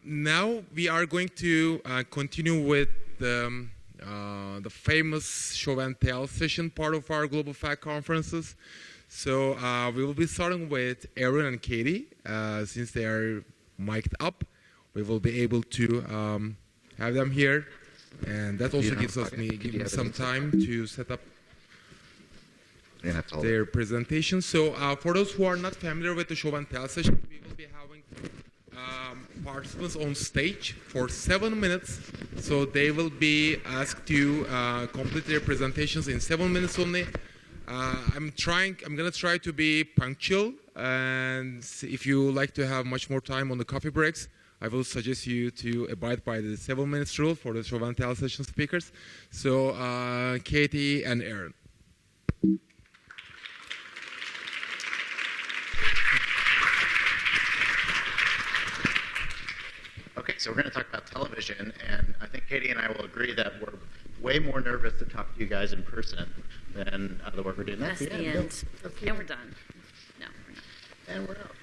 Now we are going to continue with the famous show and tell session part of our Global Fact conferences. So we will be starting with Aaron and Katie. Since they are mic'd up, we will be able to have them here. And that also gives me some time to set up their presentation. So for those who are not familiar with the show and tell session, we will be having participants on stage for 7 minutes. So they will be asked to complete their presentations in 7 minutes only. I'm going to try to be punctual, and if you like to have much more time on the coffee breaks, I will suggest you to abide by the 7 minutes rule for the show and tell session speakers. So Katie and Aaron. Okay, so we're going to talk about television, and I think Katie and I will agree that we're way more nervous to talk to you guys in person than the work we're doing. That's the end. No, we're done. No, we're not. And we're out.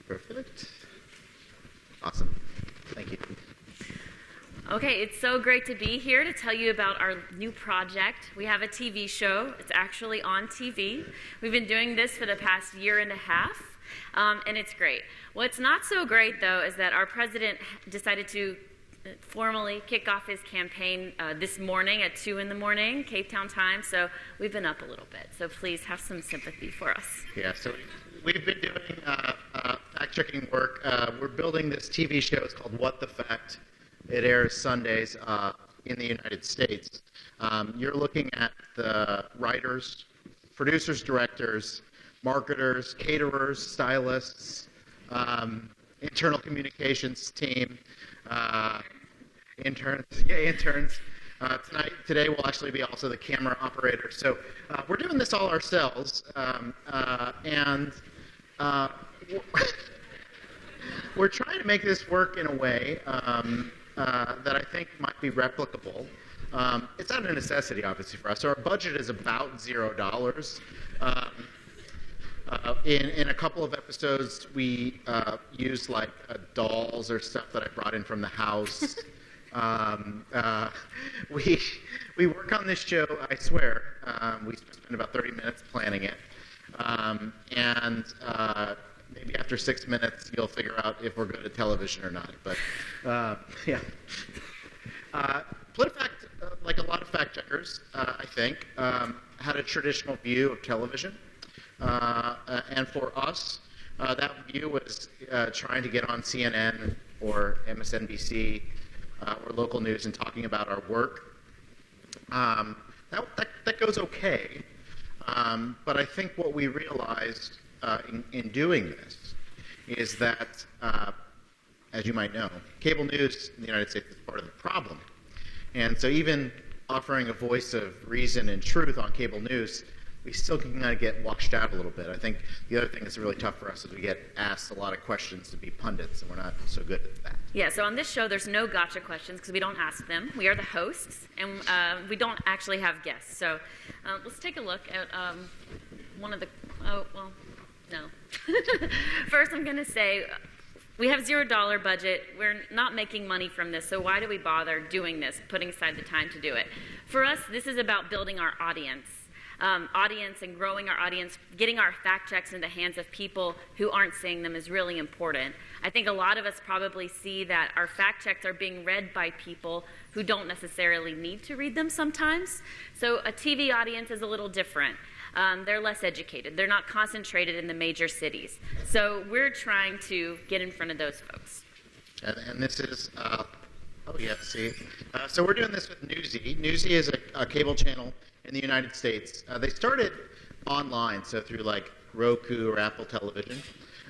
Perfect. Awesome. Thank you. Okay, it's so great to be here to tell you about our new project. We have a TV show. It's actually on TV. We've been doing this for the past year and a half. And it's great. What's not so great, though, is that our president decided to formally kick off his campaign this morning at 2 in the morning, Cape Town time. So we've been up a little bit. So please have some sympathy for us. Yeah, so we've been doing fact-checking work. We're building this TV show. It's called What the Fact. It airs Sundays in the United States. You're looking at the writers, producers, directors, marketers, caterers, stylists, internal communications team, interns. Today will actually be also the camera operator. So we're doing this all ourselves, and we're trying to make this work in a way that I think might be replicable. It's not a necessity, obviously, for us. So our budget is about $0. In a couple of episodes, we used like dolls or stuff that I brought in from the house. We work on this show, I swear. We spend about 30 minutes planning it. And maybe after 6 minutes, you'll figure out if we're good at television or not. But yeah. Politifact, like a lot of fact checkers, I think, had a traditional view of television. And for us, that view was trying to get on CNN or MSNBC or local news and talking about our work. That goes okay. But I think what we realized in doing this is that, as you might know, cable news in the United States is part of the problem. And so even offering a voice of reason and truth on cable news, we still can kind of get washed out a little bit. I think the other thing that's really tough for us is we get asked a lot of questions to be pundits, and we're not so good at that. Yeah, so on this show, there's no gotcha questions because we don't ask them. We are the hosts, and we don't actually have guests. So let's take a look at one of the, no. First, I'm going to say we have $0 budget. We're not making money from this, so why do we bother doing this, putting aside the time to do it? For us, this is about building our audience. And growing our audience, getting our fact checks in the hands of people who aren't seeing them is really important. I think a lot of us probably see that our fact checks are being read by people who don't necessarily need to read them sometimes. So a TV audience is a little different. They're less educated. They're not concentrated in the major cities. So we're trying to get in front of those folks. And this is, so we're doing this with Newsy. Newsy is a cable channel in the United States. They started online, so through like Roku or Apple Television.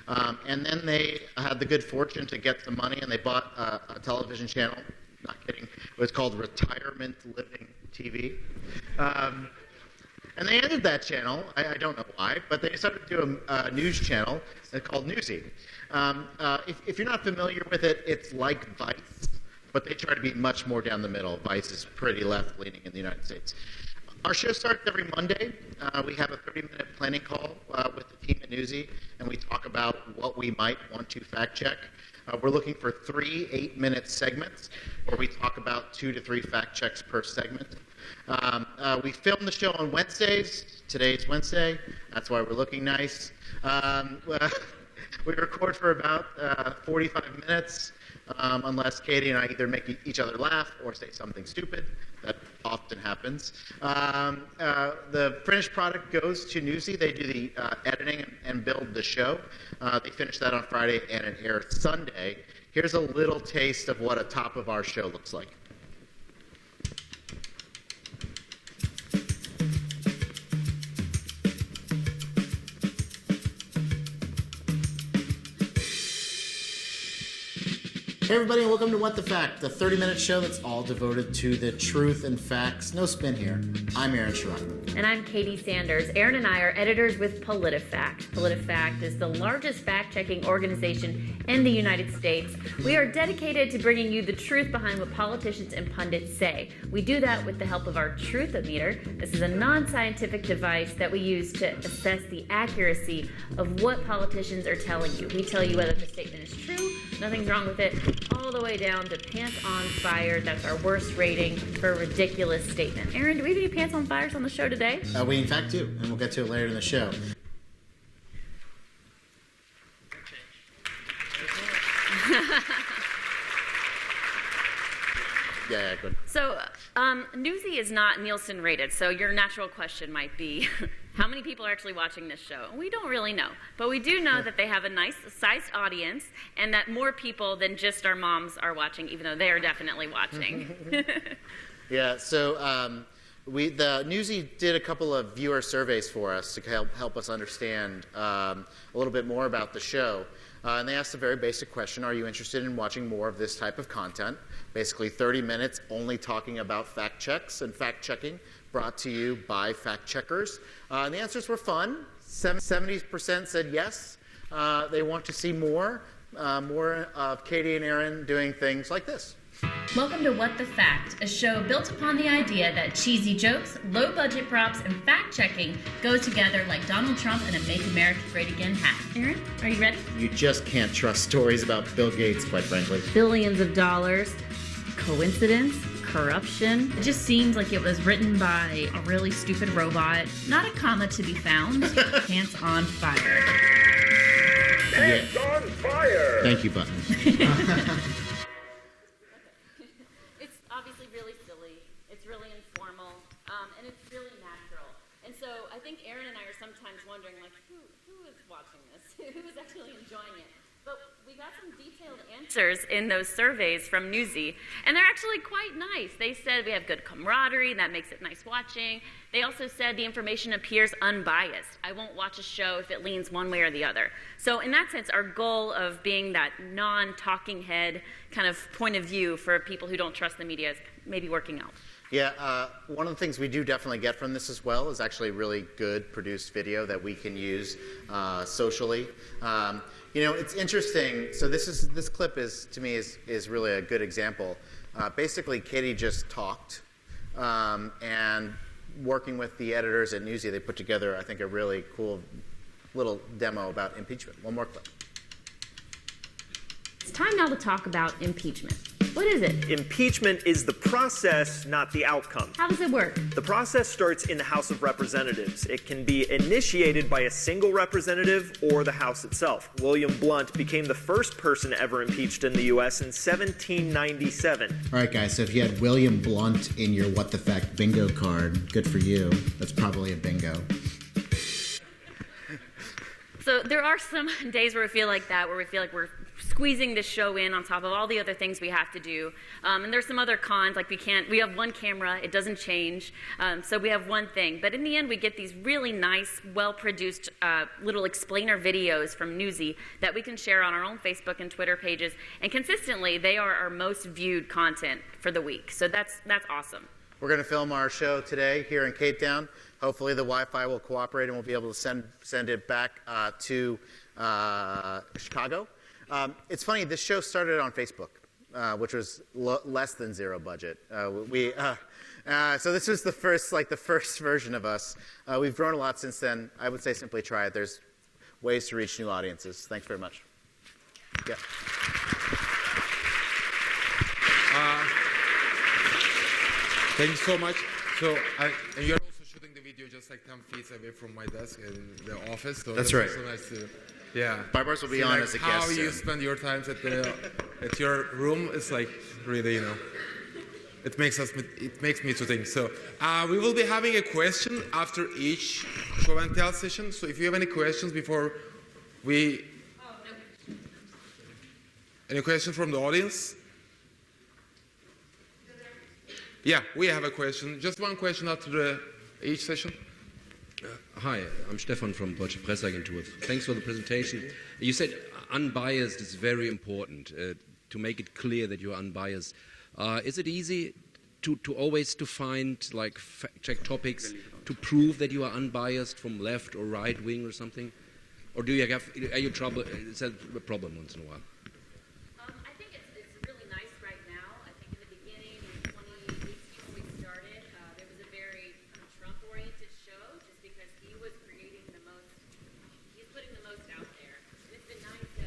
And then they had the good fortune to get some money, and they bought a television channel. Not kidding. It was called Retirement Living TV. And they ended that channel. I don't know why, but they started to do a news channel called Newsy. If you're not familiar with it, it's like Vice, but they try to be much more down the middle. Vice is pretty left-leaning in the United States. Our show starts every Monday. We have a 30-minute planning call with the team at Newsy, and we talk about what we might want to fact check. We're looking for 3 8-minute segments where we talk about 2 to 3 fact checks per segment. We film the show on Wednesdays. Today's Wednesday. That's why we're looking nice. We record for about 45 minutes, unless Katie and I either make each other laugh or say something stupid. That often happens. The finished product goes to Newsy. They do the editing and build the show. They finish that on Friday, and it airs Sunday. Here's a little taste of what a top of our show looks like. Hey everybody, and welcome to What the Fact, the 30-minute show that's all devoted to the truth and facts. No spin here. I'm Aaron Sharockman. And I'm Katie Sanders. Aaron and I are editors with Politifact. Politifact is the largest fact-checking organization in the United States. We are dedicated to bringing you the truth behind what politicians and pundits say. We do that with the help of our Truth-O-Meter. This is a non-scientific device that we use to assess the accuracy of what politicians are telling you. We tell you whether the statement is true, nothing's wrong with it, all the way down to pants on fire. That's our worst rating for a ridiculous statement. Aaron, do we have any pants on fires on the show today? We in fact do, and we'll get to it later in the show. Yeah, good. So, Newsy is not Nielsen rated, so your natural question might be, how many people are actually watching this show? We don't really know, but we do know that they have a nice sized audience and that more people than just our moms are watching, even though they are definitely watching. Yeah, so the Newsy did a couple of viewer surveys for us to help us understand a little bit more about the show. And they asked a very basic question: are you interested in watching more of this type of content? Basically 30 minutes only talking about fact checks and fact checking, brought to you by fact checkers. And the answers were fun. 70% said yes. They want to see more of Katie and Aaron doing things like this. Welcome to What the Fact, a show built upon the idea that cheesy jokes, low-budget props, and fact-checking go together like Donald Trump and a Make America Great Again hat. Aaron, are you ready? You just can't trust stories about Bill Gates, quite frankly. Billions of dollars. Coincidence? Corruption? It just seems like it was written by a really stupid robot. Not a comma to be found. Pants on fire. Pants on fire! Thank you, Button. It's obviously really silly, it's really informal, and it's really natural. And so I think Aaron and I are sometimes wondering, like, who is watching this? Who is actually enjoying it? But we got some detailed answers in those surveys from Newsy, and they're actually quite nice. They said we have good camaraderie, and that makes it nice watching. They also said the information appears unbiased. I won't watch a show if it leans one way or the other. So in that sense, our goal of being that non-talking head kind of point of view for people who don't trust the media is maybe working out. Yeah, one of the things we do definitely get from this as well is actually really good produced video that we can use socially. You know, it's interesting. So this clip is, to me, is really a good example. Basically, Katie just talked, and working with the editors at Newsy, they put together, I think, a really cool little demo about impeachment. One more clip. It's time now to talk about impeachment. What is it? Impeachment is the process, not the outcome. How does it work? The process starts in the House of Representatives. It can be initiated by a single representative or the House itself. William Blount became the first person ever impeached in the U.S. in 1797. All right, guys, so if you had William Blount in your What the Fact bingo card, good for you. That's probably a bingo. So there are some days where we feel like that, where we feel like we're squeezing the show in on top of all the other things we have to do. And there's some other cons, like we have one camera, it doesn't change, so we have one thing. But in the end, we get these really nice, well-produced little explainer videos from Newsy that we can share on our own Facebook and Twitter pages. And consistently, they are our most viewed content for the week. So that's awesome. We're going to film our show today here in Cape Town. Hopefully the Wi-Fi will cooperate and we'll be able to send it back to Chicago. It's funny, this show started on Facebook, which was less than zero budget. So this was the first version of us. We've grown a lot since then. I would say simply try it. ways to reach new audiences. Thanks very much. Yeah. Thanks so much. So, and you're also shooting the video just like 10 feet away from my desk in the office. So That's right. Also nice to, yeah. Barbars will be on as a guest. How you soon. spend your time at your room is like really, it makes me to think. So we will be having a question after each show and tell session. So if you have any questions before we, any questions from the audience? Yeah, we have a question. Just one question after each session. Hi, I'm Stefan from Deutsche Presseagentur. Thanks for the presentation. You said unbiased is very important, to make it clear that you're unbiased. Is it easy to always to find like fact-check topics to prove that you are unbiased from left or right wing or something? Or do you have, is that a problem once in a while? I think it's really nice right now. I think in the beginning, in 2018 when we started, there was a very Trump-oriented show just because he was creating the most, he's putting the most out there. And it's been nice to,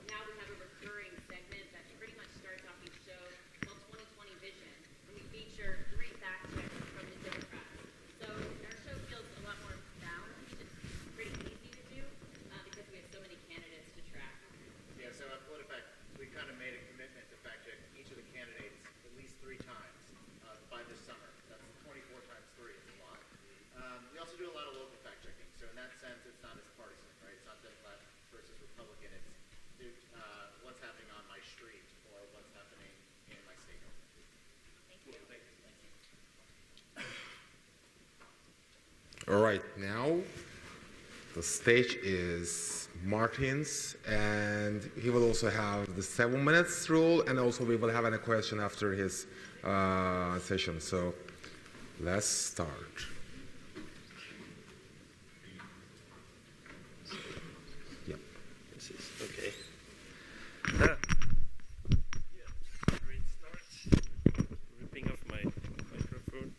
now we have a recurring segment that pretty much starts off each show called 2020 Vision, when we feature 3 fact checks from the Democrats. So our show feels a lot more balanced. It's pretty easy to do because we have so many candidates to track. Yeah, so at Politifact, we kind of made a commitment to fact check each of the candidates at least 3 times by this summer. That's 24 times 3, it's a lot. We also do a lot of local fact checking, so in that sense, it's not as partisan, right? It's not Democrat versus Republican. It's what's happening on my street or what's happening in my state. Thank you. All right, now the stage is Maarten's, and he will also have the 7 minutes rule, and also we will have a question after his session. So let's start. Yeah. This is okay. Great start. Ripping off my microphone.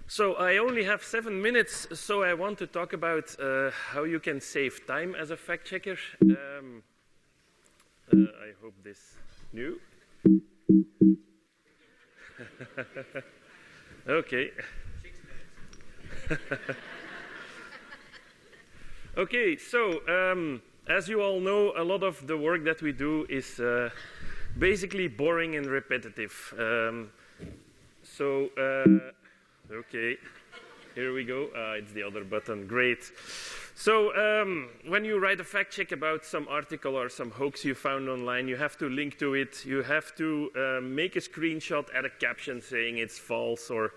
So I only have 7 minutes, so I want to talk about how you can save time as a fact checker. I hope this new. Okay. Okay, so as you all know, a lot of the work that we do is basically boring and repetitive. Okay, here we go. It's the other button. Great. So when you write a fact check about some article or some hoax you found online, you have to link to it. You have to make a screenshot, add a caption saying it's false, or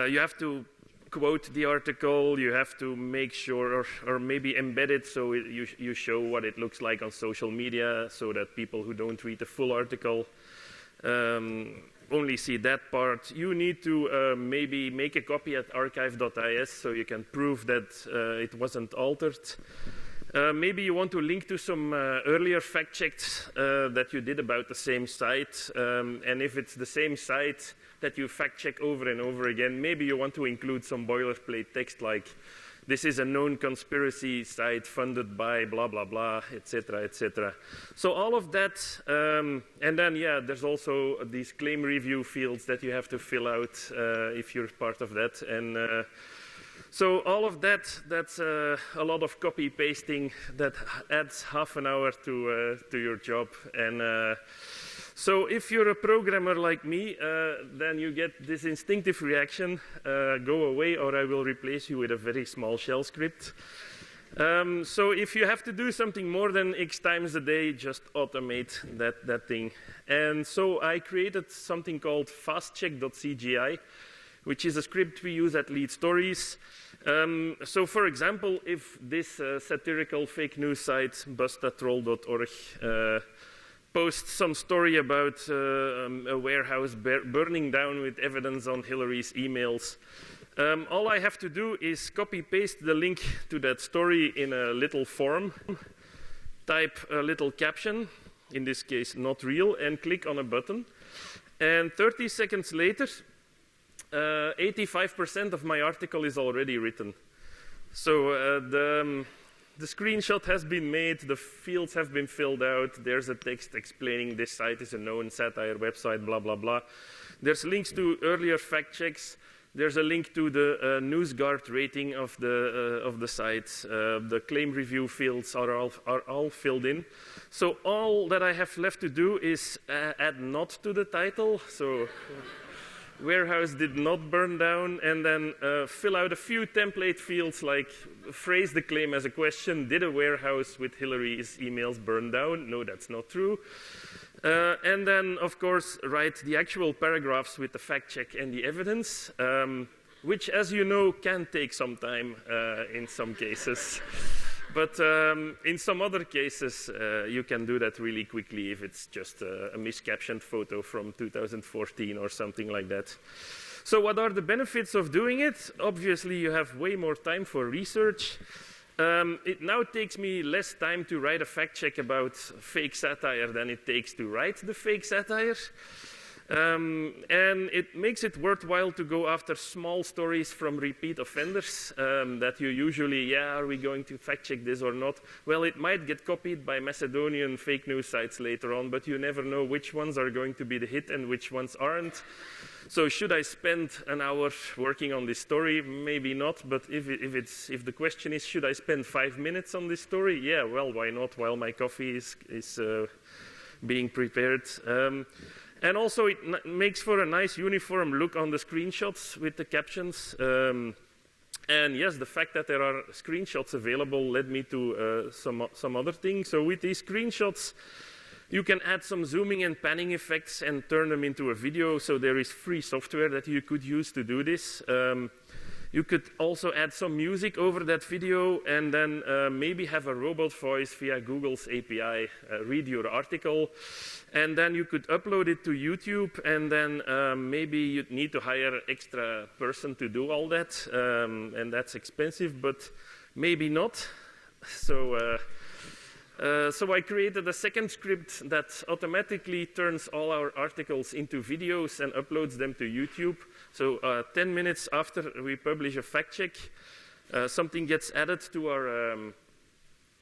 you have to quote the article. You have to make sure, or maybe embed it so you show what it looks like on social media, so that people who don't read the full article only see that part. You need to maybe make a copy at archive.is so you can prove that it wasn't altered. Maybe you want to link to some earlier fact checks that you did about the same site. And if it's the same site that you fact check over and over again, maybe you want to include some boilerplate text like, this is a known conspiracy site funded by blah, blah, blah, etc., etc. So all of that, and then, yeah, there's also these claim review fields that you have to fill out if you're part of that. And so all of that, that's a lot of copy pasting that adds half an hour to your job. And so if you're a programmer like me, then you get this instinctive reaction, go away or I will replace you with a very small shell script. So if you have to do something more than X times a day, just automate that thing. And so I created something called fastcheck.cgi, which is a script we use at Lead Stories. So for example, if this satirical fake news site, bustatroll.org, post some story about a warehouse burning down with evidence on Hillary's emails. All I have to do is copy-paste the link to that story in a little form, type a little caption, in this case not real, and click on a button. And 30 seconds later, 85% of my article is already written. So the screenshot has been made, the fields have been filled out, there's a text explaining this site is a known satire website, blah, blah, blah. There's links to earlier fact checks. There's a link to the NewsGuard rating of the site. The claim review fields are all filled in. So all that I have left to do is add not to the title. So warehouse did not burn down, and then fill out a few template fields like phrase the claim as a question. Did a warehouse with Hillary's emails burn down? No, that's not true. And then, of course, write the actual paragraphs with the fact check and the evidence, which, as you know, can take some time in some cases. But in some other cases, you can do that really quickly if it's just a miscaptioned photo from 2014 or something like that. So what are the benefits of doing it? Obviously, you have way more time for research. It now takes me less time to write a fact check about fake satire than it takes to write the fake satire. And it makes it worthwhile to go after small stories from repeat offenders that you usually, are we going to fact check this or not? Well, it might get copied by Macedonian fake news sites later on, but you never know which ones are going to be the hit and which ones aren't. So should I spend an hour working on this story? Maybe not, but if the question is, should I spend 5 minutes on this story? Yeah, well, why not, while my coffee is being prepared. And also it makes for a nice uniform look on the screenshots with the captions. And yes, the fact that there are screenshots available led me to some other things. So with these screenshots, you can add some zooming and panning effects and turn them into a video. So there is free software that you could use to do this. You could also add some music over that video and then maybe have a robot voice via Google's API read your article. And then you could upload it to YouTube, and then maybe you'd need to hire an extra person to do all that. And that's expensive, but maybe not. So I created a second script that automatically turns all our articles into videos and uploads them to YouTube. So 10 minutes after we publish a fact check, something gets added to our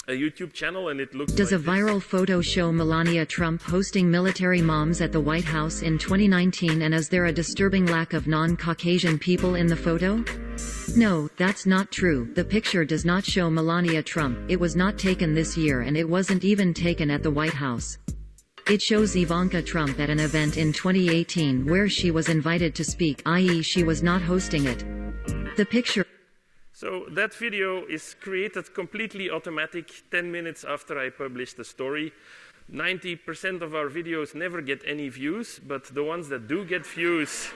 a YouTube channel, and it looks Does like a viral photo show Melania Trump hosting military moms at the White House in 2019, and is there a disturbing lack of non-Caucasian people in the photo? No, that's not true. The picture does not show Melania Trump. It was not taken this year, and it wasn't even taken at the White House. It shows Ivanka Trump at an event in 2018 where she was invited to speak, i.e. she was not hosting it. The picture. So that video is created completely automatic 10 minutes after I published the story. 90% of our videos never get any views, but the ones that do get views,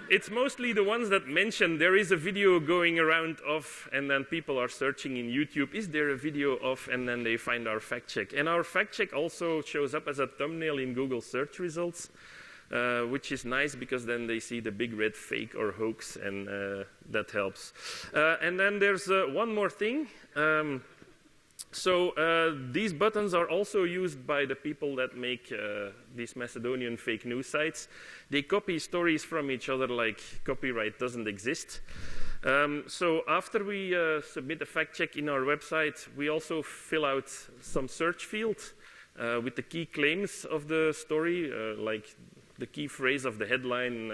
it's mostly the ones that mention there is a video going around of, and then people are searching in YouTube, is there a video of, and then they find our fact check. And our fact check also shows up as a thumbnail in Google search results. Which is nice because then they see the big red fake or hoax, and that helps. And then there's one more thing. These buttons are also used by the people that make these Macedonian fake news sites. They copy stories from each other like copyright doesn't exist. So after we submit a fact check in our website, we also fill out some search field with the key claims of the story, like the key phrase of the headline,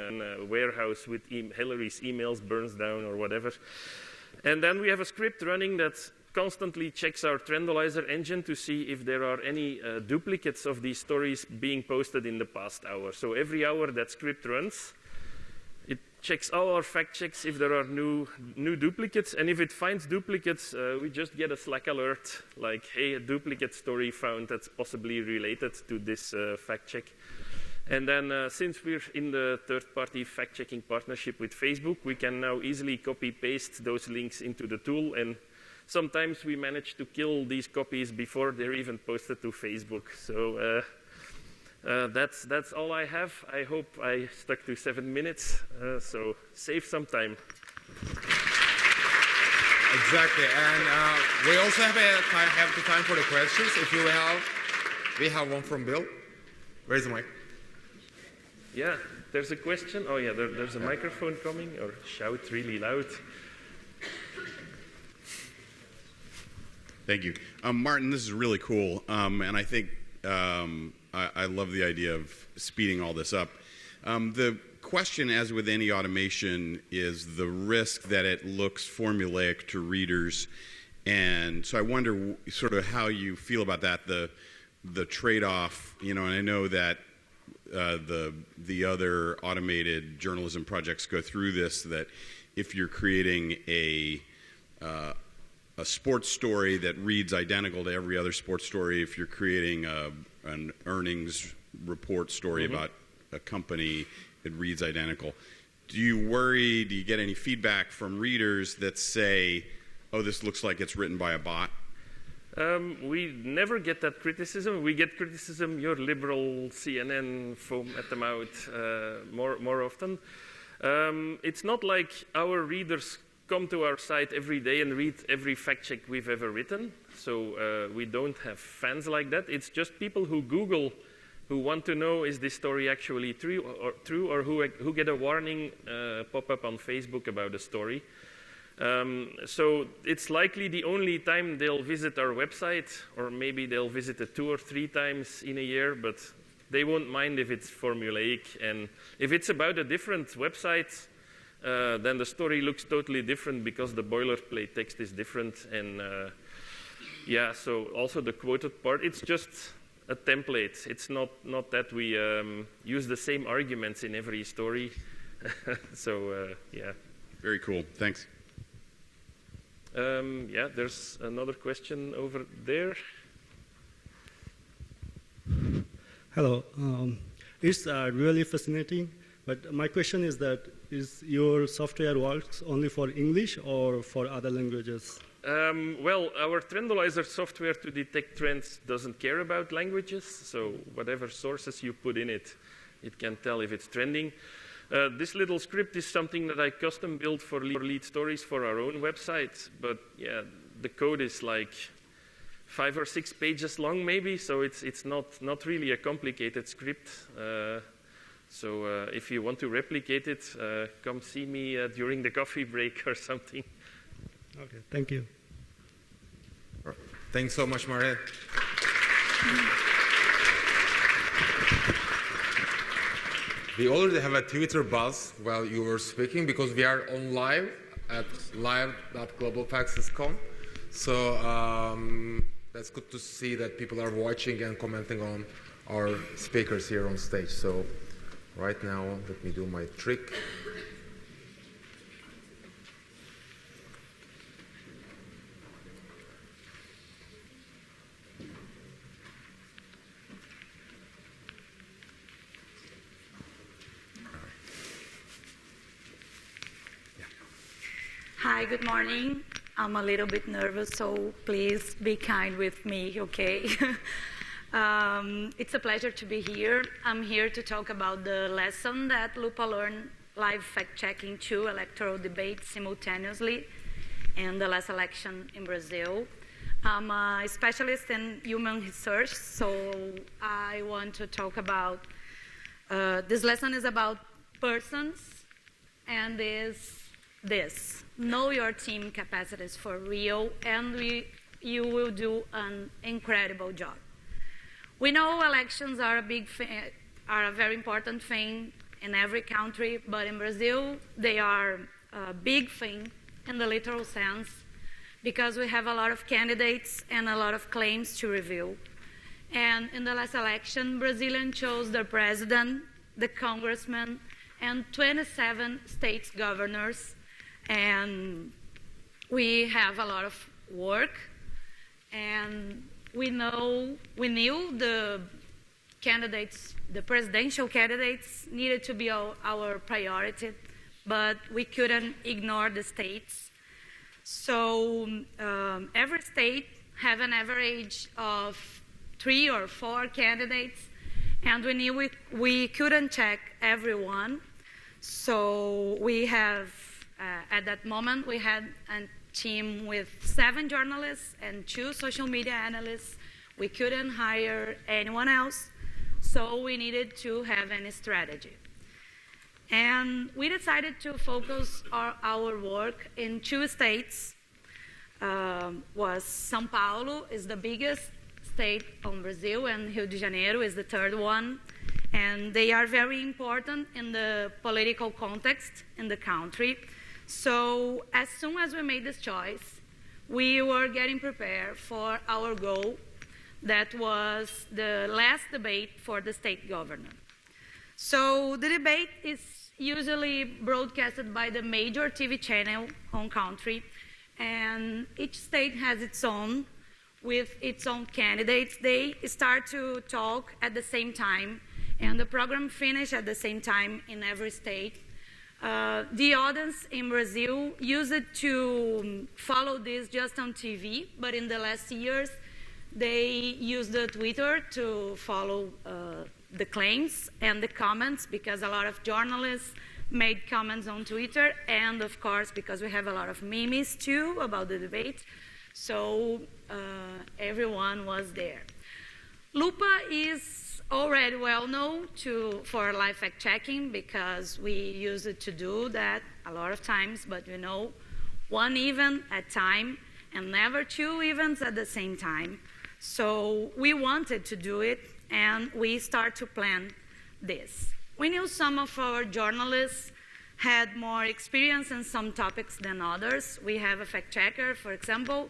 warehouse with Hillary's emails burns down or whatever. And then we have a script running that constantly checks our Trendolyzer engine to see if there are any duplicates of these stories being posted in the past hour. So every hour that script runs, it checks all our fact checks if there are new duplicates. And if it finds duplicates, we just get a Slack alert like, hey, a duplicate story found that's possibly related to this fact check. And then since we're in the third-party fact-checking partnership with Facebook, we can now easily copy-paste those links into the tool. And sometimes we manage to kill these copies before they're even posted to Facebook. So that's all I have. I hope I stuck to 7 minutes, so save some time. Exactly, and we also have the time for the questions. If you have, we have one from Bill. Where's the mic? Yeah, there's a question. Oh yeah, there's a microphone coming, or shout really loud. Thank you. Maarten, this is really cool, and I think I love the idea of speeding all this up. The question, as with any automation, is the risk that it looks formulaic to readers, and so I wonder sort of how you feel about that, the trade-off, and I know that the other automated journalism projects go through this, that if you're creating a sports story that reads identical to every other sports story, if you're creating an earnings report story about a company, it reads identical. Do you get any feedback from readers that say, oh, this looks like it's written by a bot? We never get that criticism. We get criticism, your liberal CNN foam at the mouth more often. It's not like our readers come to our site every day and read every fact check we've ever written. So we don't have fans like that. It's just people who Google, who want to know, is this story actually true, or who get a warning pop up on Facebook about a story. So it's likely the only time they'll visit our website, or maybe they'll visit it 2 or 3 times in a year, but they won't mind if it's formulaic. And if it's about a different website, then the story looks totally different because the boilerplate text is different. And yeah, so also the quoted part, it's just a template. It's not that we use the same arguments in every story. So yeah. Very cool. Thanks. Yeah, there's another question over there. Hello. It's really fascinating, but my question is that is your software works only for English or for other languages? Well, our Trendalizer software to detect trends doesn't care about languages, so whatever sources you put in it, it can tell if it's trending. This little script is something that I custom built for lead stories for our own website, but yeah, the code is like 5 or 6 pages long maybe, so it's not really a complicated script. So if you want to replicate it, come see me during the coffee break or something. Okay, thank you. Thanks so much, Maarten. We already have a Twitter buzz while you were speaking because we are on live at live.globalfacts.com. So that's good to see that people are watching and commenting on our speakers here on stage. So right now, let me do my trick. Hi, good morning. I'm a little bit nervous, so please be kind with me, okay? It's a pleasure to be here. I'm here to talk about the lesson that Lupa learned live fact-checking 2 electoral debates simultaneously in the last election in Brazil. I'm a specialist in human research, so I want to talk about, this lesson is about persons, and is this: know your team capacities for real, and you will do an incredible job. We know elections are a very important thing in every country, but in Brazil they are a big thing in the literal sense because we have a lot of candidates and a lot of claims to reveal. And in the last election, Brazilians chose their president, the congressman, and 27 state governors. And we have a lot of work, and we knew the candidates, the presidential candidates needed to be our priority, but we couldn't ignore the states. So every state have an average of 3 or 4 candidates, and we knew we couldn't check everyone. So we have, at that moment, we had a team with 7 journalists and 2 social media analysts. We couldn't hire anyone else, so we needed to have any strategy. And we decided to focus our work in 2 states. was São Paulo is the biggest state in Brazil, and Rio de Janeiro is the third one. And they are very important in the political context in the country. So as soon as we made this choice, we were getting prepared for our goal. That was the last debate for the state governor. So the debate is usually broadcasted by the major TV channel on country, and each state has its own, with its own candidates. They start to talk at the same time, and the program finishes at the same time in every state. The audience in Brazil used it to follow this just on TV, but in the last years, they used the Twitter to follow the claims and the comments, because a lot of journalists made comments on Twitter, and of course, because we have a lot of memes too about the debate. So everyone was there. Lupa is already well known for live fact checking, because we use it to do that a lot of times, but we know one event at a time and never two events at the same time. So we wanted to do it, and we start to plan this. We knew some of our journalists had more experience in some topics than others. We have a fact checker, for example,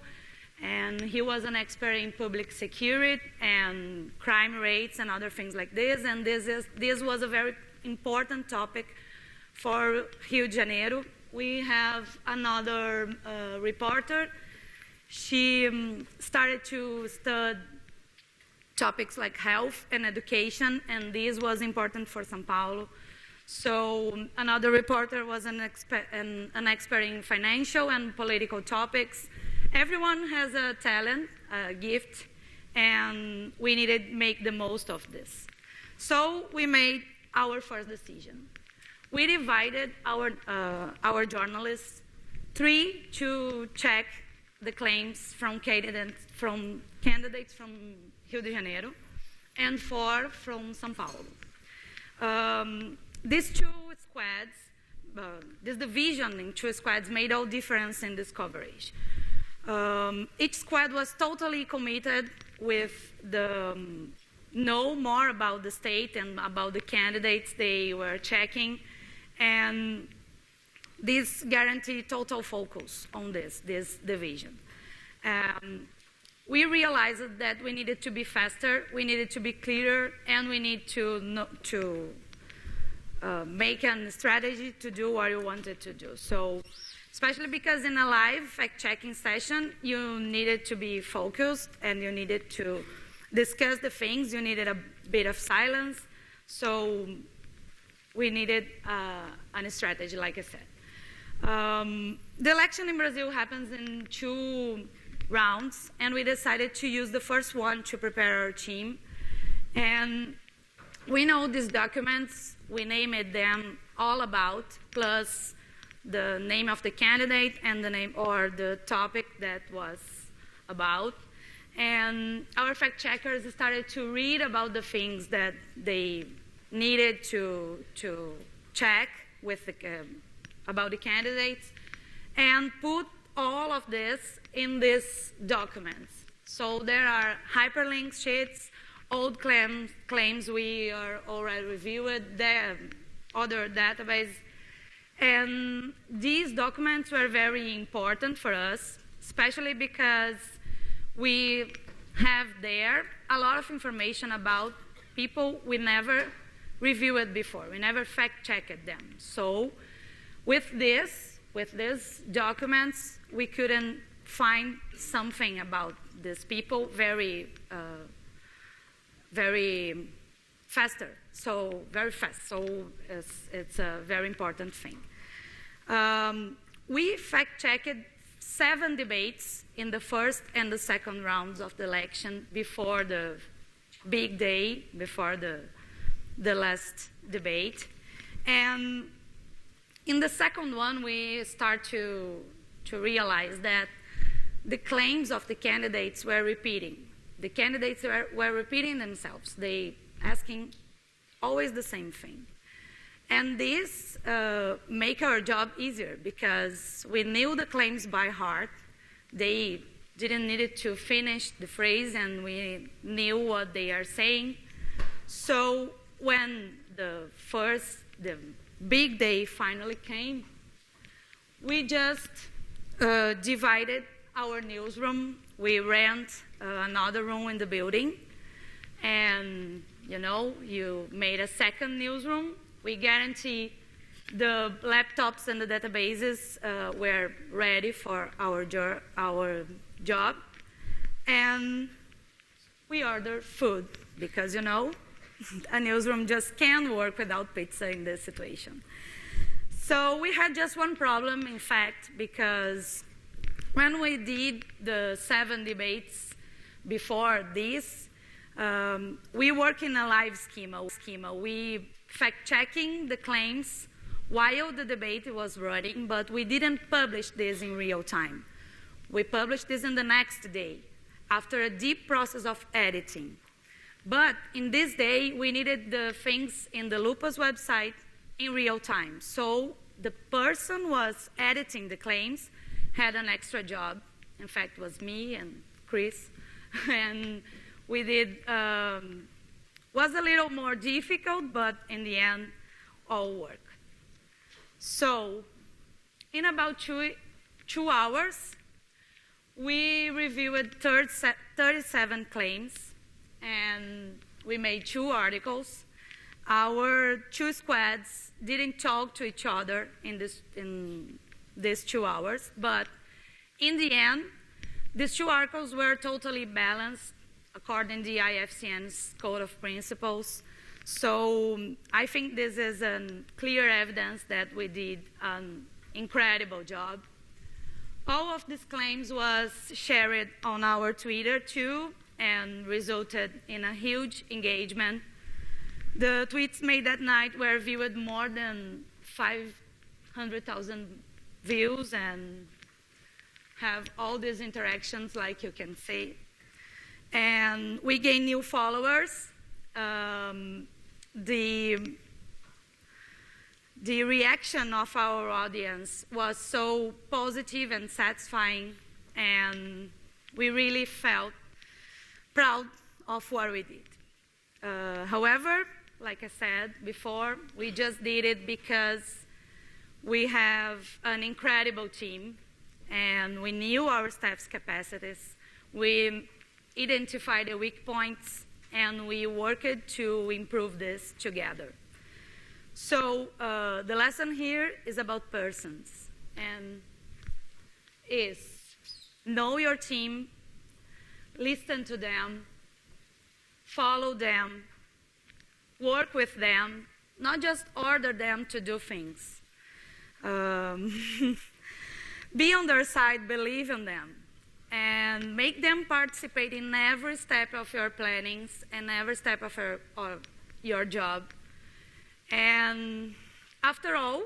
and he was an expert in public security and crime rates and other things like this. And this was a very important topic for Rio de Janeiro. We have another reporter. She started to study topics like health and education, and this was important for São Paulo. So another reporter was an expert in financial and political topics. Everyone has a talent, a gift, and we needed to make the most of this. So we made our first decision. We divided our journalists, 3 to check the claims from candidates from Rio de Janeiro, and 4 from São Paulo. These 2 squads, this division in 2 squads made all difference in this coverage. Each squad was totally committed with know more about the state and about the candidates they were checking, and this guaranteed total focus on this division. We realized that we needed to be faster, we needed to be clearer, and we need to make a strategy to do what you wanted to do. So, especially because in a live fact-checking session, you needed to be focused and you needed to discuss the things, you needed a bit of silence. So we needed a strategy, like I said. The election in Brazil happens in 2 rounds, and we decided to use the first one to prepare our team. And we know these documents, we named them all about, plus the name of the candidate and the name or the topic that was about. And our fact checkers started to read about the things that they needed to check with about the candidates, and put all of this in these documents. So there are hyperlink sheets, old claims we are already reviewed, the other database. And these documents were very important for us, especially because we have there a lot of information about people we never reviewed before. We never fact-checked them. So with these documents, we couldn't find something about these people very faster, so very fast. So it's a very important thing. We fact-checked 7 debates in the first and the second rounds of the election before the big day, before the last debate. And in the second one, we start to realize that the claims of the candidates were repeating. The candidates were repeating themselves. They asking always the same thing. And this make our job easier because we knew the claims by heart. they didn't need to finish the phrase, and we knew what they are saying. So when the big day finally came, we just divided our newsroom. We rent another room in the building, and you made a second newsroom. We guarantee the laptops and the databases were ready for our job, and we ordered food because a newsroom just can't work without pizza in this situation. So we had just one problem, in fact, because when we did the 7 debates before this, we work in a live schema. We fact-checking the claims while the debate was running, but we didn't publish this in real time. We published this in the next day, after a deep process of editing. But in this day, we needed the things in the Lupa's website in real time. So the person was editing the claims, had an extra job. In fact, it was me and Chris. And we did, was a little more difficult, but in the end, all worked. So in about 2 hours, we reviewed 37 claims, and we made 2 articles. Our 2 squads didn't talk to each other in these 2 hours, but in the end, these 2 articles were totally balanced according to the IFCN's Code of Principles. So I think this is clear evidence that we did an incredible job. All of these claims was shared on our Twitter too, and resulted in a huge engagement. The tweets made that night were viewed more than 500,000 views and have all these interactions, like you can see. And we gained new followers. The reaction of our audience was so positive and satisfying, and we really felt proud of what we did. However, like I said before, we just did it because we have an incredible team, and we knew our staff's capacities. We identified the weak points, and we worked to improve this together. So the lesson here is about persons, and is know your team, listen to them, follow them, work with them, not just order them to do things. Be on their side, believe in them, and make them participate in every step of your plannings and every step of your job. And after all,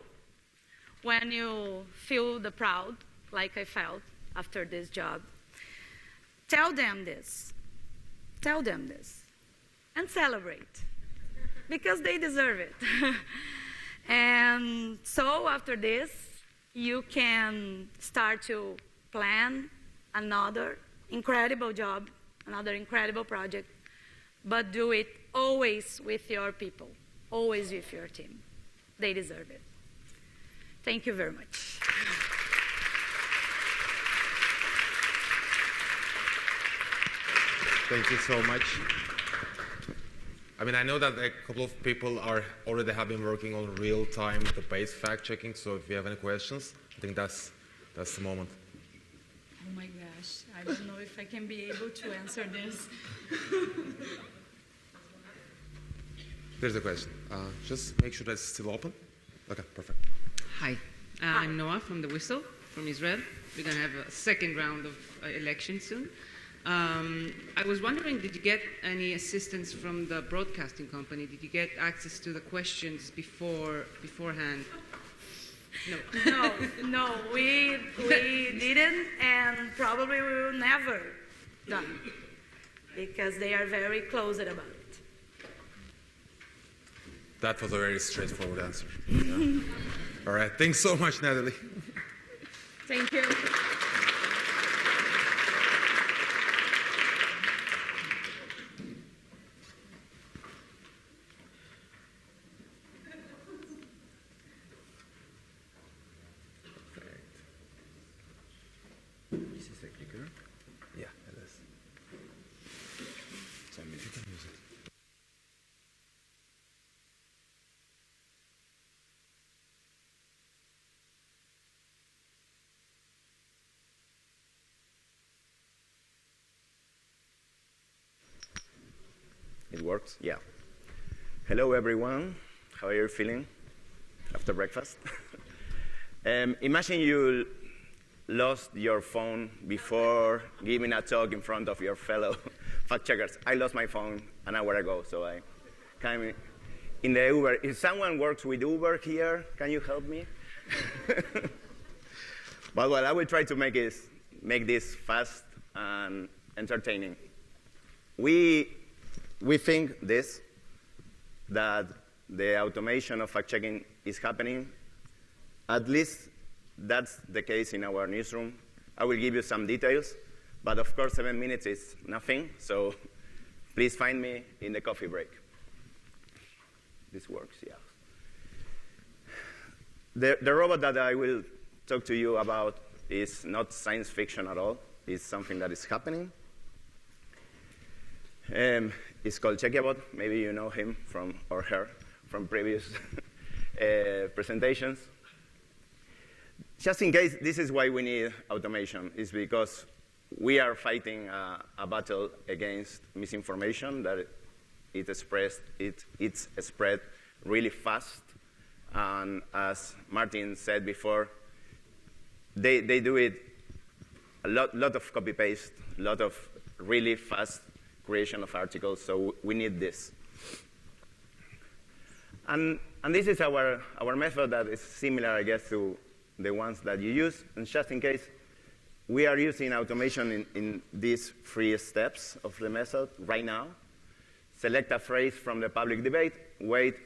when you feel the proud, like I felt after this job, tell them this, and celebrate, because they deserve it. And so after this, you can start to plan another incredible job, another incredible project, but do it always with your people, always with your team. They deserve it. Thank you very much. Thank you so much. I mean, I know that a couple of people already have been working on real-time debate fact-checking, so if you have any questions, I think that's the moment. Oh my gosh, I don't know if I can be able to answer this. There's a question. Just make sure that's still open. Okay, perfect. Hi, I'm Noah from The Whistle, from Israel. We're going to have a second round of election soon. I was wondering, did you get any assistance from the broadcasting company? Did you get access to the questions beforehand? No, we didn't, and probably we will never done, because they are very closed about it. That was a very straightforward answer. Yeah. All right, thanks so much, Natalie. Thank you. This is the clicker. Yeah, it is. 10 minutes. You can use it. It works? Yeah. Hello, everyone. How are you feeling after breakfast? Imagine you lost your phone before giving a talk in front of your fellow fact checkers. I lost my phone an hour ago, so I came in the Uber. If someone works with Uber here, can you help me? But well, I will try to make this fast and entertaining. We think that the automation of fact-checking is happening. At least that's the case in our newsroom. I will give you some details, but of course 7 minutes is nothing, so please find me in the coffee break. This works, yeah. The robot that I will talk to you about is not science fiction at all. It's something that is happening. It's called Chequeado. Maybe you know him or her from previous presentations. Just in case, this is why we need automation, is because we are fighting a battle against misinformation that it's spread really fast. And as Maarten said before, they do it a lot of copy-paste, a lot of really fast creation of articles, so we need this. And this is our method that is similar, I guess, to the ones that you use. And just in case, we are using automation in these 3 steps of the method right now. Select a phrase from the public debate, wait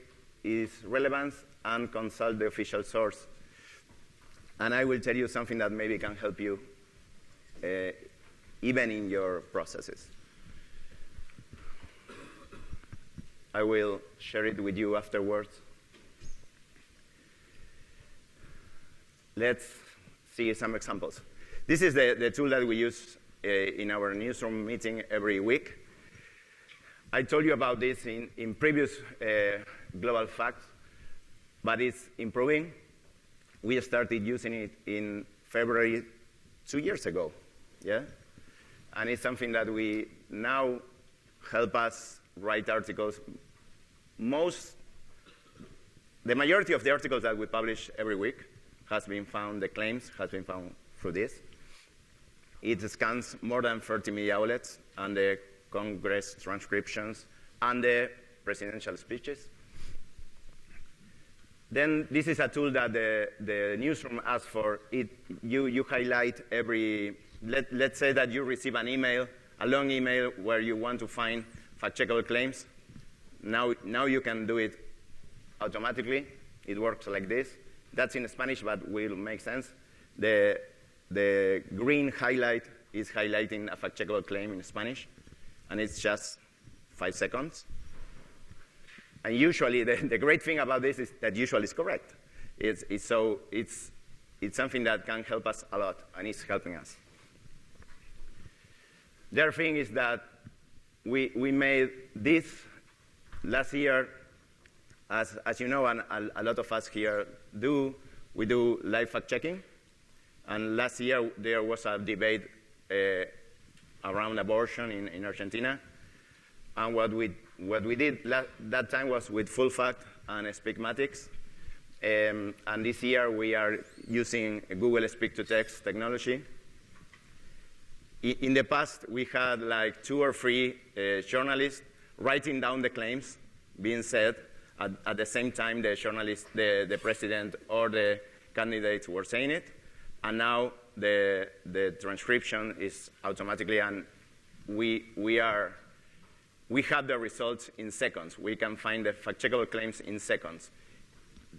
its relevance, and consult the official source. And I will tell you something that maybe can help you even in your processes. I will share it with you afterwards. Let's see some examples. This is the tool that we use in our newsroom meeting every week. I told you about this in previous Global Facts, but it's improving. We started using it in February 2 years ago, yeah? And it's something that we now help us write articles. The majority of the articles that we publish every week has been found, the claims has been found through this. It scans more than 30 media outlets and the Congress transcriptions and the presidential speeches. Then this is a tool that the newsroom asks for. You highlight let's say that you receive an email, a long email where you want to find fact-checkable claims. Now you can do it automatically. It works like this. That's in Spanish, but will make sense. The green highlight is highlighting a fact-checkable claim in Spanish, and it's just 5 seconds. And usually, the great thing about this is that usually it's correct. It's something that can help us a lot, and it's helping us. The other thing is that we made this last year, as you know, and a lot of us here we do live fact-checking. And last year, there was a debate around abortion in Argentina. And what we did that time was with Full Fact and Speakmatics. And this year, we are using Google Speak-to-Text technology. In the past, we had like 2 or 3 journalists writing down the claims being said at the same time the journalist, the president, or the candidates were saying it. And now the transcription is automatically, and we have the results in seconds. We can find the fact-checkable claims in seconds.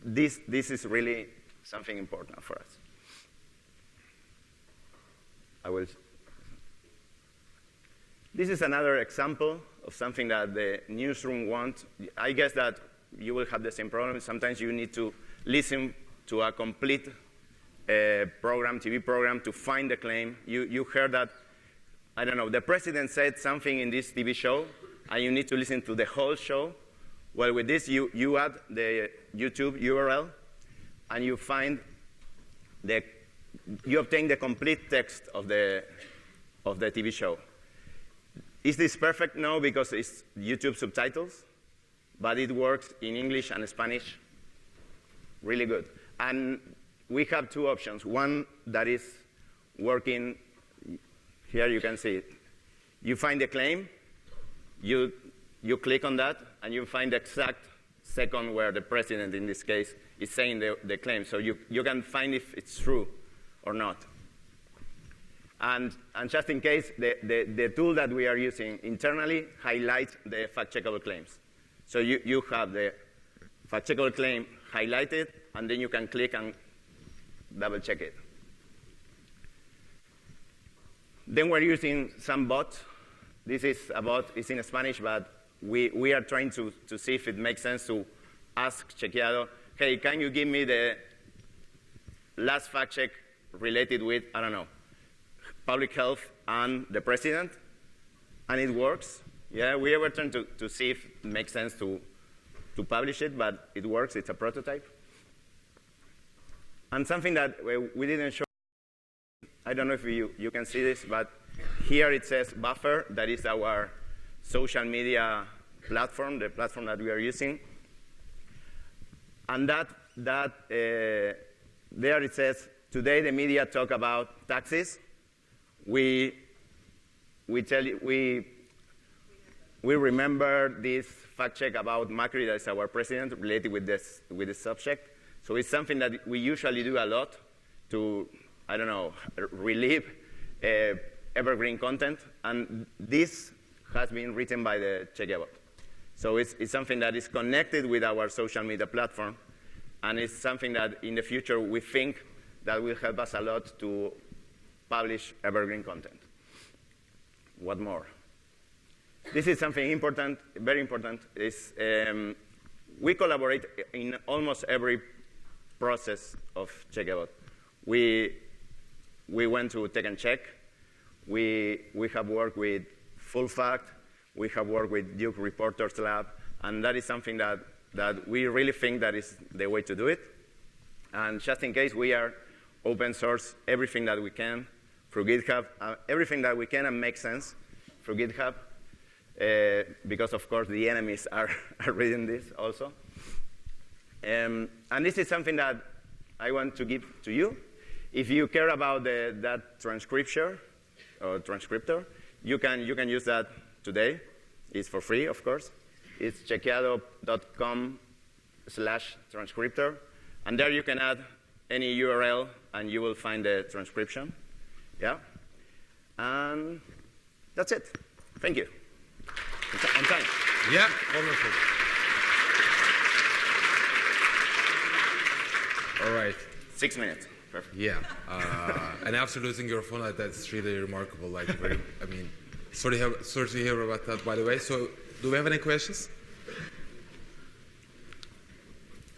This is really something important for us. This is another example of something that the newsroom wants. I guess that you will have the same problem. Sometimes you need to listen to a complete program, TV program, to find the claim. You heard that, I don't know, the president said something in this TV show, and you need to listen to the whole show. Well, with this, you add the YouTube URL, and you find you obtain the complete text of the TV show. Is this perfect? No, because it's YouTube subtitles, but it works in English and Spanish really good. And we have two options. One that is working, here you can see it. You find the claim, you click on that, and you find the exact second where the president, in this case, is saying the claim. So you can find if it's true or not. And just in case, the tool that we are using internally highlights the fact-checkable claims. So you have the fact-checkable claim highlighted, and then you can click and double-check it. Then we're using some bot. This is a bot. It's in Spanish, but we are trying to see if it makes sense to ask Chequeado, hey, can you give me the last fact check related with, I don't know, public health and the president? And it works. Yeah, we were trying to see if it makes sense to publish it, but it works. It's a prototype. And something that we didn't show, I don't know if you can see this, but here it says Buffer. That is our social media platform, the platform that we are using. And there it says, today the media talk about taxes. We remember this fact check about Macri, that is our president, related with this subject. So it's something that we usually do a lot to, I don't know, relieve evergreen content. And this has been written by the Chequeado. So it's something that is connected with our social media platform. And it's something that in the future we think that will help us a lot to publish evergreen content. What more? This is something important, very important. Is we collaborate in almost every process of Chequeado. We went to Tech and Check. We have worked with Full Fact. We have worked with Duke Reporters Lab. And that is something that we really think that is the way to do it. And just in case, we are open source everything that we can through GitHub, everything that we can and makes sense through GitHub, because of course the enemies are reading this also. And this is something that I want to give to you. If you care about that transcriptor, you can use that today. It's for free, of course. It's chequeado.com/transcriptor. And there you can add any URL, and you will find the transcription. Yeah? And that's it. Thank you. On time. Yeah, wonderful. All right. 6 minutes. Perfect. Yeah. And after losing your phone, that's really remarkable. Like, very, I mean, sorry to hear about that, by the way. So, do we have any questions?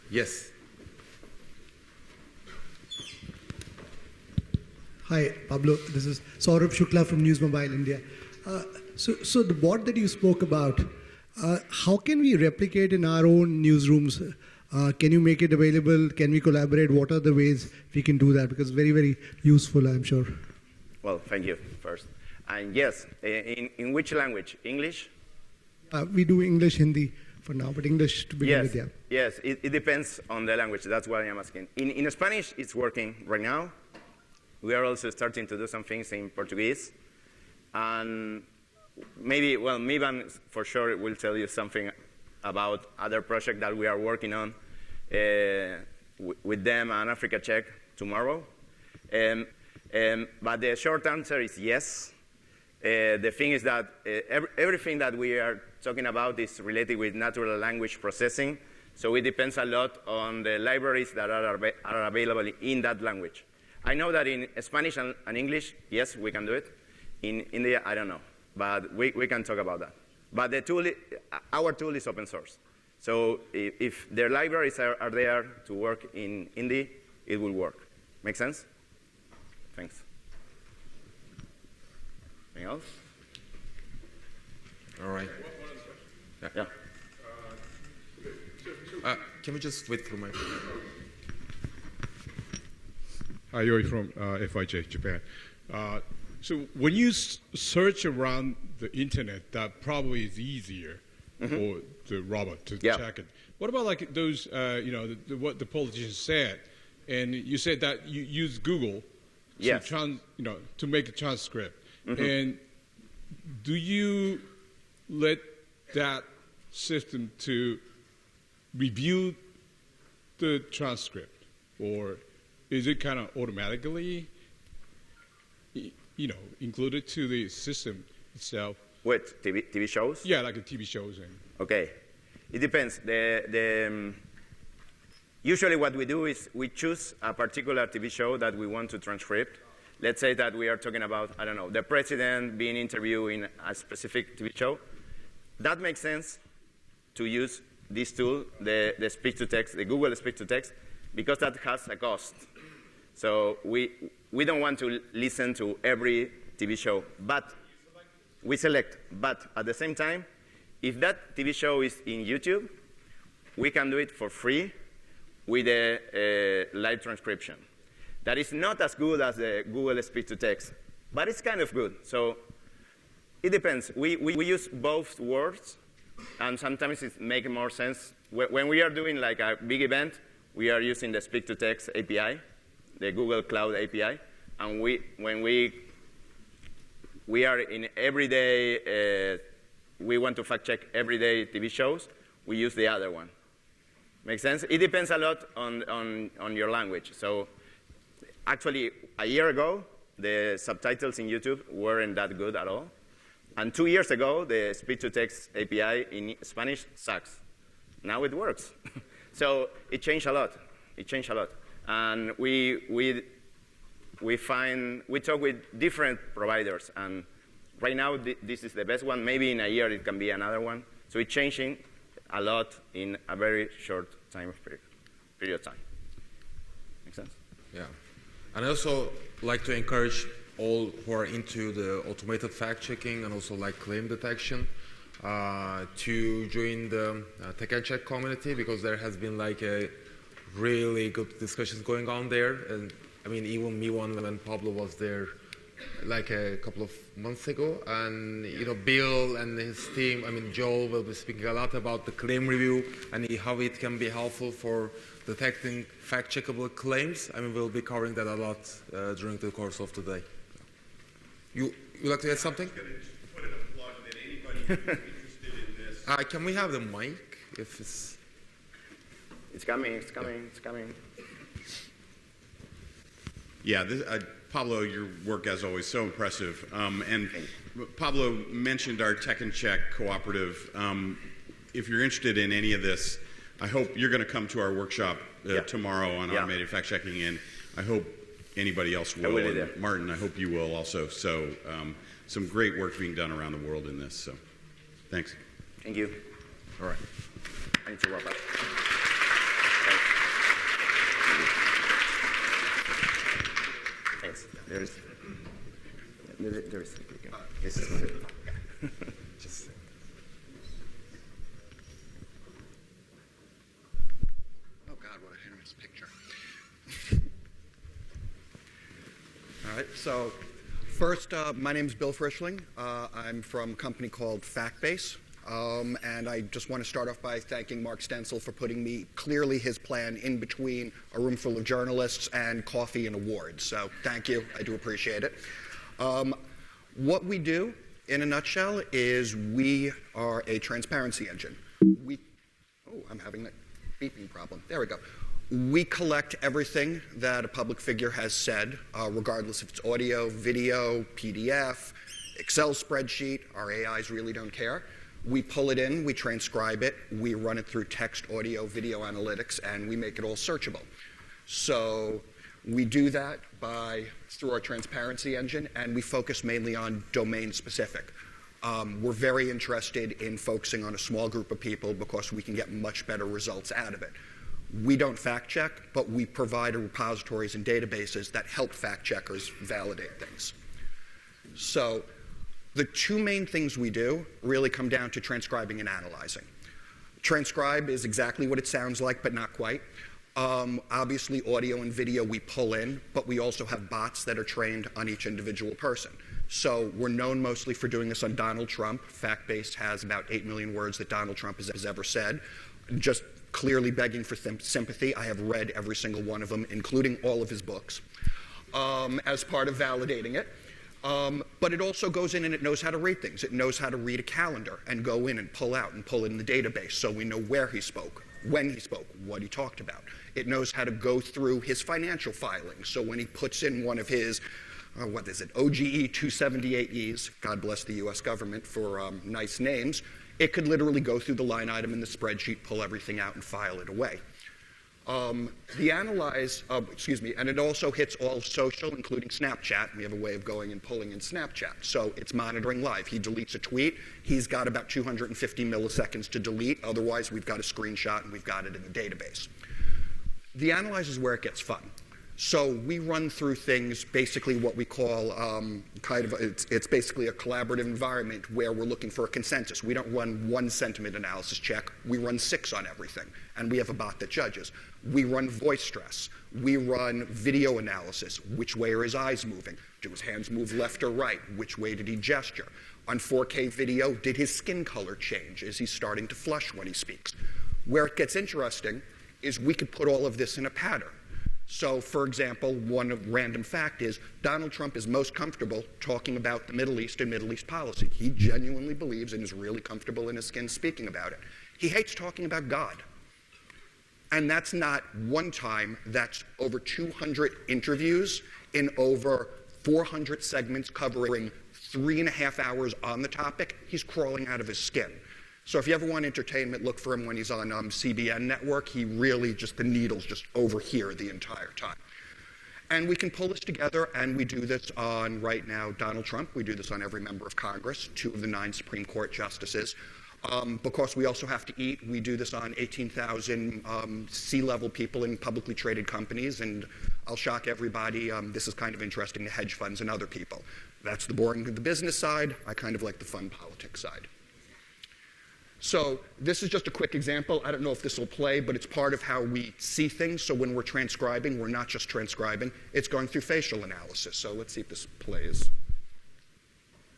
Yes. Hi, Pablo. This is Saurabh Shukla from News Mobile India. So the bot that you spoke about, how can we replicate in our own newsrooms? Can you make it available? Can we collaborate? What are the ways we can do that? Because it's very, very useful, I'm sure. Well, thank you first. And yes, in which language? English? We do English, Hindi for now, but English to begin with, yeah. Yes, it depends on the language. That's why I'm asking. In Spanish, it's working right now. We are also starting to do some things in Portuguese. And maybe, well, Miban for sure will tell you something about other project that we are working on with them and Africa Check tomorrow. But the short answer is yes. The thing is that everything that we are talking about is related with natural language processing. So it depends a lot on the libraries that are available in that language. I know that in Spanish and English, yes, we can do it. In India, I don't know. But we can talk about that. But the tool, our tool is open source. So if their libraries are there to work in Hindi, it will work. Make sense? Thanks. Anything else? All right. Yeah. Can we just wait for my... Hi, Yuri from FIJ, Japan. So when you search around the internet, that probably is easier for the robot to check it. What about like those, what the politicians said, and you said that you use Google to, to make a transcript, and do you let that system to review the transcript, or is it kind of automatically, included to the system itself? What, TV shows? Yeah, like the TV shows. Okay, it depends. Usually what we do is we choose a particular TV show that we want to transcribe. Let's say that we are talking about, I don't know, the president being interviewed in a specific TV show. That makes sense to use this tool, the speech-to-text, the Google speech-to-text, because that has a cost. So we don't want to listen to every TV show, but we select. But at the same time, if that TV show is in YouTube, we can do it for free with a live transcription. That is not as good as the Google speech-to-text, but it's kind of good. So it depends. We use both words, and sometimes it makes more sense. When we are doing like a big event, we are using the speech-to-text API, the Google Cloud API, and when we are in everyday, we want to fact-check everyday TV shows, we use the other one. Make sense? It depends a lot on your language. So actually, a year ago, the subtitles in YouTube weren't that good at all. And 2 years ago, the speech-to-text API in Spanish sucks. Now it works. So it changed a lot. It changed a lot. And we talk with different providers. And right now, this is the best one. Maybe in a year, it can be another one. So it's changing a lot in a very short period of time. Make sense? Yeah. And I also like to encourage all who are into the automated fact-checking and also like claim detection to join the Tech and Check community, because there has been like a really good discussions going on there. And I mean, even me when Pablo was there like a couple of months ago, and Bill and his team, Joel will be speaking a lot about the claim review and how it can be helpful for detecting fact-checkable claims. We'll be covering that a lot during the course of today. You like to add something? I was going to just put in a plug that anybody who's interested in this. Can we have the mic? If it's. It's coming. It's coming. It's coming. Yeah, Pablo, your work as always so impressive. And Pablo mentioned our Tech and Check cooperative. If you're interested in any of this, I hope you're going to come to our workshop tomorrow on automated fact checking, and I hope anybody else will. And Maarten, I hope you will also. So some great work being done around the world in this. So thanks. Thank you. All right. I need to wrap up. Thanks. There is. This is just. Oh God, what a humorous picture. All right. So, first, my name is Bill Frischling. I'm from a company called FactBase. And I just want to start off by thanking Mark Stencil for putting me clearly his plan in between a room full of journalists and coffee and awards. So thank you. I do appreciate it. What we do, in a nutshell, is we are a transparency engine. I'm having that beeping problem. There we go. We collect everything that a public figure has said, regardless if it's audio, video, PDF, Excel spreadsheet. Our AIs really don't care. We pull it in, we transcribe it, we run it through text, audio, video analytics, and we make it all searchable. So we do that through our transparency engine, and we focus mainly on domain specific. We're very interested in focusing on a small group of people because we can get much better results out of it. We don't fact check, but we provide repositories and databases that help fact checkers validate things. So the two main things we do really come down to transcribing and analyzing. Transcribe is exactly what it sounds like, but not quite. Obviously, audio and video we pull in, but we also have bots that are trained on each individual person. So we're known mostly for doing this on Donald Trump. FactBase has about 8 million words that Donald Trump has ever said. Just clearly begging for sympathy. I have read every single one of them, including all of his books, as part of validating it. But it also goes in and it knows how to read things. It knows how to read a calendar and go in and pull out and pull in the database so we know where he spoke, when he spoke, what he talked about. It knows how to go through his financial filings. So when he puts in one of his, OGE 278Es, God bless the US government for nice names, it could literally go through the line item in the spreadsheet, pull everything out and file it away. The analyze, and it also hits all social, including Snapchat. We have a way of going and pulling in Snapchat. So it's monitoring live. He deletes a tweet. He's got about 250 milliseconds to delete. Otherwise, we've got a screenshot and we've got it in the database. The analyze is where it gets fun. So we run through things, basically what we call it's basically a collaborative environment where we're looking for a consensus. We don't run one sentiment analysis check. We run 6 on everything. And we have a bot that judges. We run voice stress. We run video analysis. Which way are his eyes moving? Do his hands move left or right? Which way did he gesture? On 4K video, did his skin color change? Is he starting to flush when he speaks? Where it gets interesting is we could put all of this in a pattern. So, for example, one random fact is Donald Trump is most comfortable talking about the Middle East and Middle East policy. He genuinely believes and is really comfortable in his skin speaking about it. He hates talking about God. And that's not one time, that's over 200 interviews in over 400 segments covering 3.5 hours on the topic. He's crawling out of his skin. So if you ever want entertainment, look for him when he's on CBN network. He really the needle's just over here the entire time. And we can pull this together, and we do this on, right now, Donald Trump. We do this on every member of Congress, 2 of the 9 Supreme Court justices. Because we also have to eat, we do this on 18,000 C-level people in publicly traded companies, and I'll shock everybody, this is kind of interesting to hedge funds and other people. That's the boring the business side. I kind of like the fun politics side. So this is just a quick example. I don't know if this will play, but it's part of how we see things. So when we're transcribing, we're not just transcribing. It's going through facial analysis. So let's see if this plays.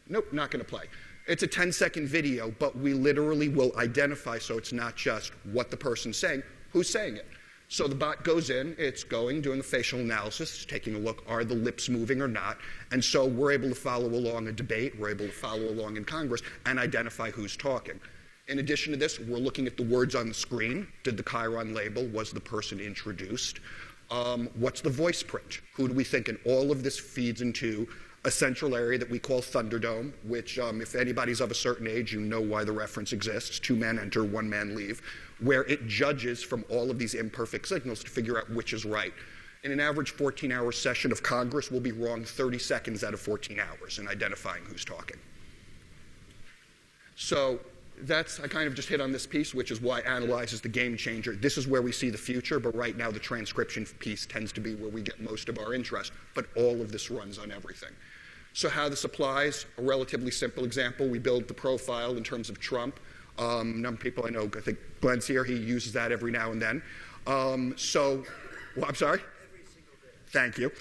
Nope, not going to play. It's a 10-second video, but we literally will identify so it's not just what the person's saying, who's saying it. So the bot goes in, it's doing a facial analysis, taking a look, are the lips moving or not? And so we're able to follow along a debate, we're able to follow along in Congress and identify who's talking. In addition to this, we're looking at the words on the screen. Did the chyron label? Was the person introduced? What's the voice print? Who do we think? And all of this feeds into a central area that we call Thunderdome, which if anybody's of a certain age, you know why the reference exists. 2 men enter, 1 man leave, where it judges from all of these imperfect signals to figure out which is right. In an average 14-hour session of Congress, we'll be wrong 30 seconds out of 14 hours in identifying who's talking. So I kind of just hit on this piece, which is why Analyze is the game changer. This is where we see the future, but right now the transcription piece tends to be where we get most of our interest, but all of this runs on everything. So how this applies, a relatively simple example, we build the profile in terms of Trump. A number of people I know, I think Glenn's here, he uses that every now and then. I'm sorry? Every single day. Thank you.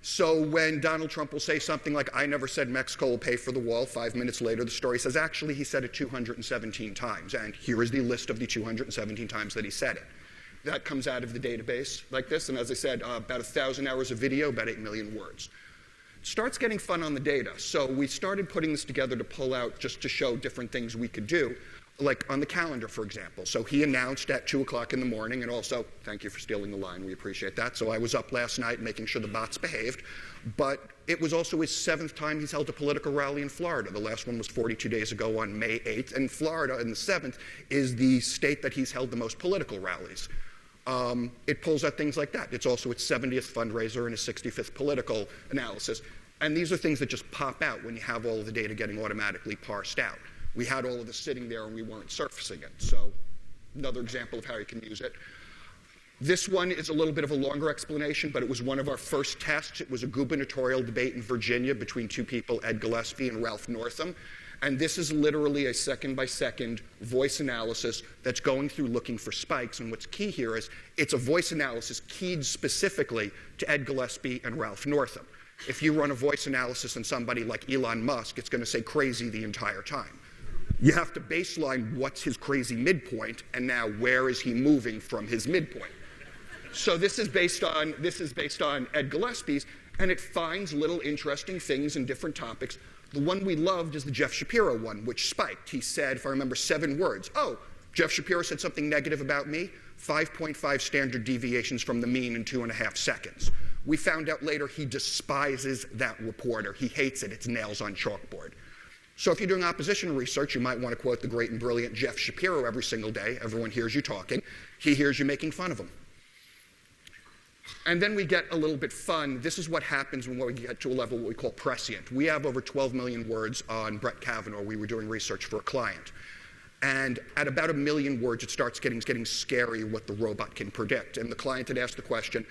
So when Donald Trump will say something like, I never said Mexico will pay for the wall, 5 minutes later the story says, actually he said it 217 times, and here is the list of the 217 times that he said it. That comes out of the database like this, and as I said, about 1,000 hours of video, about 8 million words. It starts getting fun on the data, so we started putting this together to pull out just to show different things we could do, like on the calendar, for example. So he announced at 2 o'clock in the morning, and also, thank you for stealing the line, we appreciate that. So I was up last night making sure the bots behaved, but it was also his 7th time he's held a political rally in Florida. The last one was 42 days ago on May 8th, and Florida, in the 7th, is the state that he's held the most political rallies. It pulls out things like that. It's also its 70th fundraiser and his 65th political analysis. And these are things that just pop out when you have all of the data getting automatically parsed out. We had all of this sitting there and we weren't surfacing it. So another example of how you can use it. This one is a little bit of a longer explanation, but it was one of our first tests. It was a gubernatorial debate in Virginia between two people, Ed Gillespie and Ralph Northam. And this is literally a second-by-second voice analysis that's going through looking for spikes. And what's key here is it's a voice analysis keyed specifically to Ed Gillespie and Ralph Northam. If you run a voice analysis on somebody like Elon Musk, it's going to say crazy the entire time. You have to baseline what's his crazy midpoint, and now where is he moving from his midpoint. So this is based on Ed Gillespie's, and it finds little interesting things in different topics. The one we loved is the Jeff Shapiro one, which spiked. He said, if I remember, 7 words. Oh, Jeff Shapiro said something negative about me, 5.5 standard deviations from the mean in 2.5 seconds. We found out later he despises that reporter. He hates it. It's nails on chalkboard. So if you're doing opposition research, you might want to quote the great and brilliant Jeff Shapiro every single day. Everyone hears you talking. He hears you making fun of him. And then we get a little bit fun. This is what happens when we get to a level what we call prescient. We have over 12 million words on Brett Kavanaugh. We were doing research for a client. And at about 1 million words, it starts getting scary what the robot can predict. And the client had asked the question,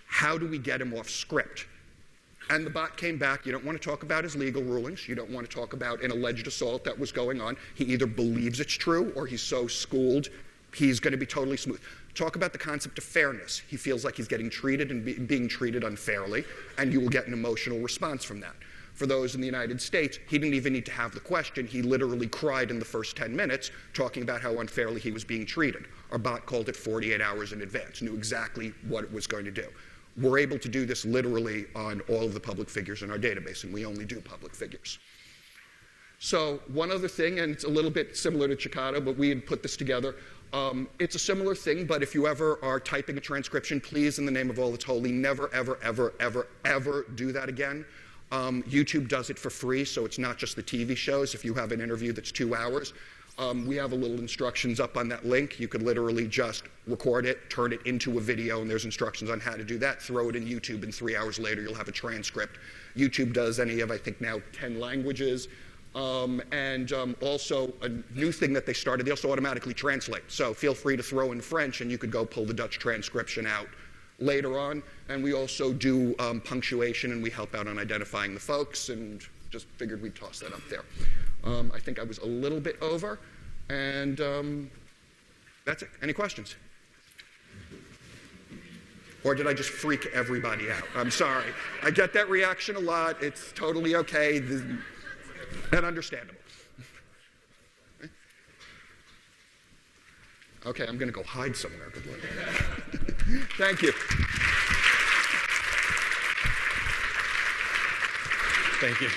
how do we get him off script? And the bot came back, you don't want to talk about his legal rulings, you don't want to talk about an alleged assault that was going on. He either believes it's true or he's so schooled, he's going to be totally smooth. Talk about the concept of fairness. He feels like he's getting treated and being treated unfairly, and you will get an emotional response from that. For those in the United States, he didn't even need to have the question. He literally cried in the first 10 minutes talking about how unfairly he was being treated. Our bot called it 48 hours in advance, knew exactly what it was going to do. We're able to do this literally on all of the public figures in our database, and we only do public figures. So one other thing, and it's a little bit similar to Chequeado, but we had put this together. It's a similar thing, but if you ever are typing a transcription, please, in the name of all that's holy, never, ever, ever, ever, ever do that again. YouTube does it for free, so it's not just the TV shows. If you have an interview that's 2 hours, we have a little instructions up on that link. You could literally just record it, turn it into a video, and there's instructions on how to do that. Throw it in YouTube, and 3 hours later, you'll have a transcript. YouTube does any of, I think, now 10 languages. Also a new thing that they started, they also automatically translate. So feel free to throw in French, and you could go pull the Dutch transcription out later on. And we also do punctuation, and we help out on identifying the folks, and just figured we'd toss that up there. I think I was a little bit over, and that's it. Any questions? Or did I just freak everybody out? I'm sorry. I get that reaction a lot. It's totally okay. And understandable. Okay, I'm going to go hide somewhere. Good luck. Thank you. Thank you.